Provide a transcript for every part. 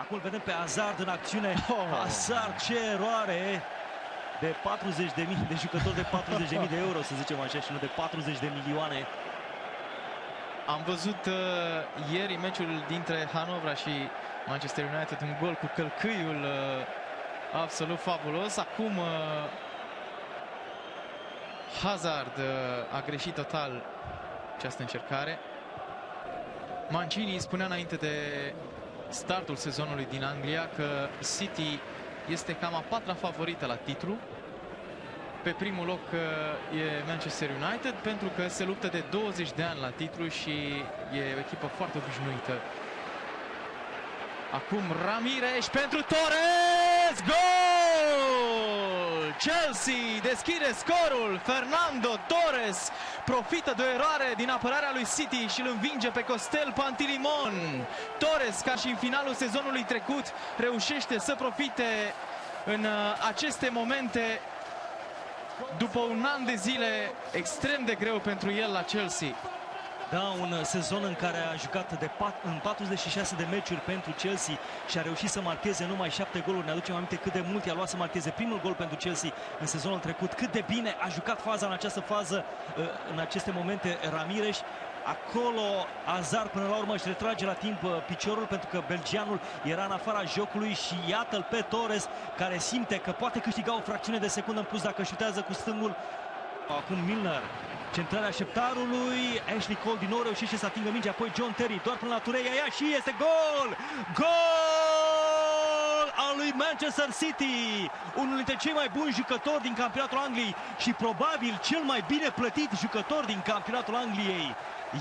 Acum vedem pe Hazard în acțiune. Hazard, ce eroare! De 40.000 de jucători, de 40.000 de euro, să zicem așa, și nu de 40 de milioane. Am văzut ieri meciul dintre Hanovra și Manchester United, un gol cu călcâiul absolut fabulos. Acum Hazard a greșit total această încercare. Mancini spunea înainte de startul sezonului din Anglia că City este cam a patra favorită la titlu. Pe primul loc e Manchester United, pentru că se luptă de 20 de ani la titlu și e o echipă foarte obișnuită. Acum Ramirez pentru Torres! Gol! Chelsea deschide scorul. Fernando Torres profită de o eroare din apărarea lui City și îl învinge pe Costel Pantilimon. Torres, ca și în finalul sezonului trecut, reușește să profite în aceste momente după un an de zile extrem de greu pentru el la Chelsea. Da, un sezon în care a jucat în 46 de meciuri pentru Chelsea și a reușit să marcheze numai 7 goluri. Ne aducem aminte cât de mult i-a luat să marcheze primul gol pentru Chelsea în sezonul trecut. Cât de bine a jucat faza în această fază, în aceste momente, Ramirez. Acolo Hazard până la urmă își retrage la timp piciorul, pentru că belgianul era în afara jocului și iată-l pe Torres, care simte că poate câștiga o fracțiune de secundă în plus dacă șutează cu stângul. Acum Milner, centrarea așteptarului, Ashley Cole din nou reușește să atingă mingea, apoi John Terry, doar până la Tureia, ia și este gol! Gol al lui Manchester City! Unul dintre cei mai buni jucători din campionatul Angliei și probabil cel mai bine plătit jucător din campionatul Angliei.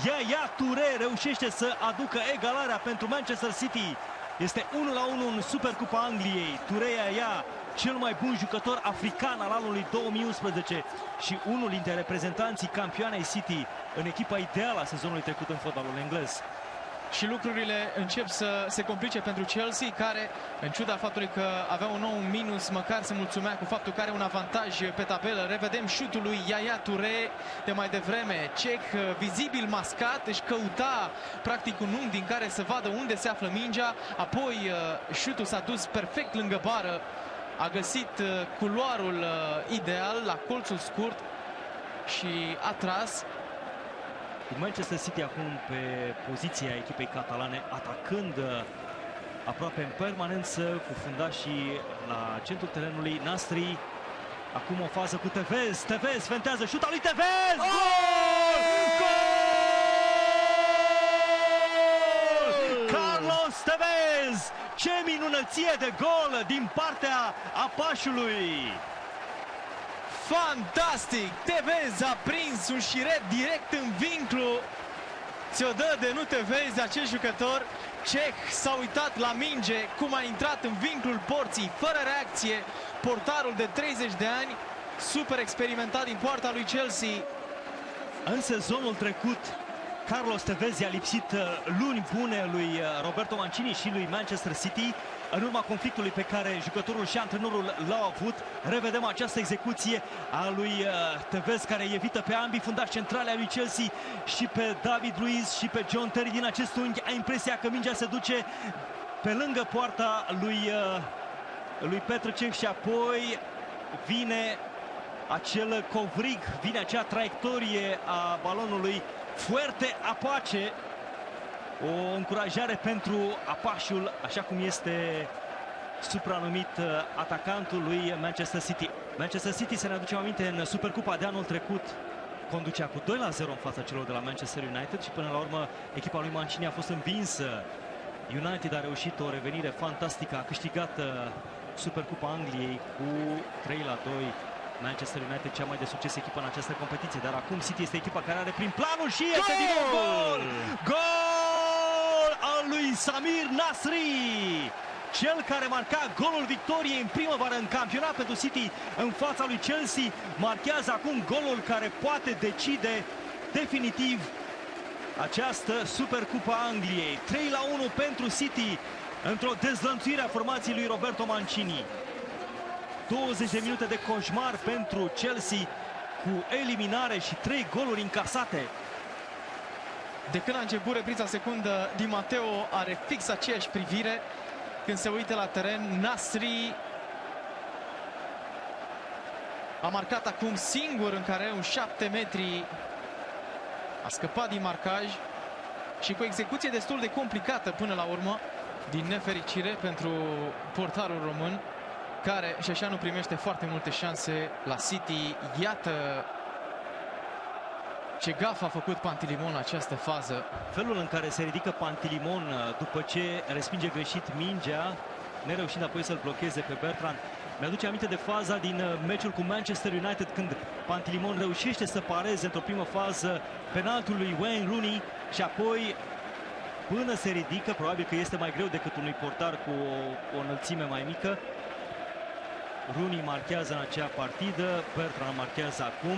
Yaya Toure reușește să aducă egalarea pentru Manchester City. Este 1-1 în Supercupa Angliei. Toure Yaya, cel mai bun jucător african al anului 2011 și unul dintre reprezentanții campioanei City în echipa ideală a sezonului trecut în fotbalul englez. Și lucrurile încep să se complice pentru Chelsea, care, în ciuda faptului că avea un nou minus, măcar se mulțumea cu faptul că are un avantaj pe tabelă. Revedem șutul lui Yaya Toure de mai devreme. Cec, vizibil mascat, își căuta practic un unghi din care să vadă unde se află mingea. Apoi șutul s-a dus perfect lângă bară. A găsit culoarul ideal la colțul scurt și a tras. Cu Manchester City acum pe poziția echipei catalane, atacând aproape în permanență cu fundașii la centrul terenului. Nasri, acum o fază cu Tevez. Tevez fentează, șuta lui Tevez! Gol! Gol! Carlos Tevez! Ce minunăție de gol din partea Apașului! Fantastic! Tevez a prins un șiret direct în vinclu. Ți-o dă de nu te vezi acest jucător. Cech s-a uitat la minge, cum a intrat în vinclul porții, fără reacție. Portarul de 30 de ani, super experimentat din poarta lui Chelsea. În sezonul trecut, Carlos Tevez i-a lipsit luni bune lui Roberto Mancini și lui Manchester City. În urma conflictului pe care jucătorul și antrenorul l-au avut, revedem această execuție a lui Tevez, care evită pe ambii fundași centrale a lui Chelsea și pe David Luiz și pe John Terry din acest unghi. Ai impresia că mingea se duce pe lângă poarta lui Petr Cech și apoi vine acel covrig, vine acea traiectorie a balonului. Fuerte Apache, o încurajare pentru Apașul, așa cum este supranumit atacantul lui Manchester City. Manchester City, să ne aducem aminte, în Supercupa de anul trecut conducea cu 2-0 în fața celor de la Manchester United și până la urmă echipa lui Mancini a fost învinsă. United a reușit o revenire fantastică, a câștigat Supercupa Angliei cu 3-2. Manchester United, cea mai de succes echipă în această competiție, dar acum City este echipa care are prin planul și este din nou gol! Gol al lui Samir Nasri! Cel care marca golul victoriei în primăvară în campionat pentru City în fața lui Chelsea, marchează acum golul care poate decide definitiv această Supercupa Angliei. 3-1 pentru City într-o dezlănțuire a formației lui Roberto Mancini. 20 de minute de coșmar pentru Chelsea cu eliminare și 3 goluri încasate. De când a început repriza secundă, Di Matteo are fix aceeași privire. când se uită la teren. Nasri a marcat acum singur în care un 7 metri. A scăpat din marcaj și cu execuție destul de complicată până la urmă, din nefericire pentru portarul român, care și așa nu primește foarte multe șanse la City. Iată ce gafă a făcut Pantilimon în această fază. Felul în care se ridică Pantilimon după ce respinge greșit mingea, nereușind apoi să-l blocheze pe Bertrand. Mi-aduce aminte de faza din meciul cu Manchester United, când Pantilimon reușește să pareze într-o primă fază penaltul lui Wayne Rooney și apoi, până se ridică, probabil că este mai greu decât unui portar cu o înălțime mai mică, Rooney marchează în acea partidă, Bertrand marchează acum.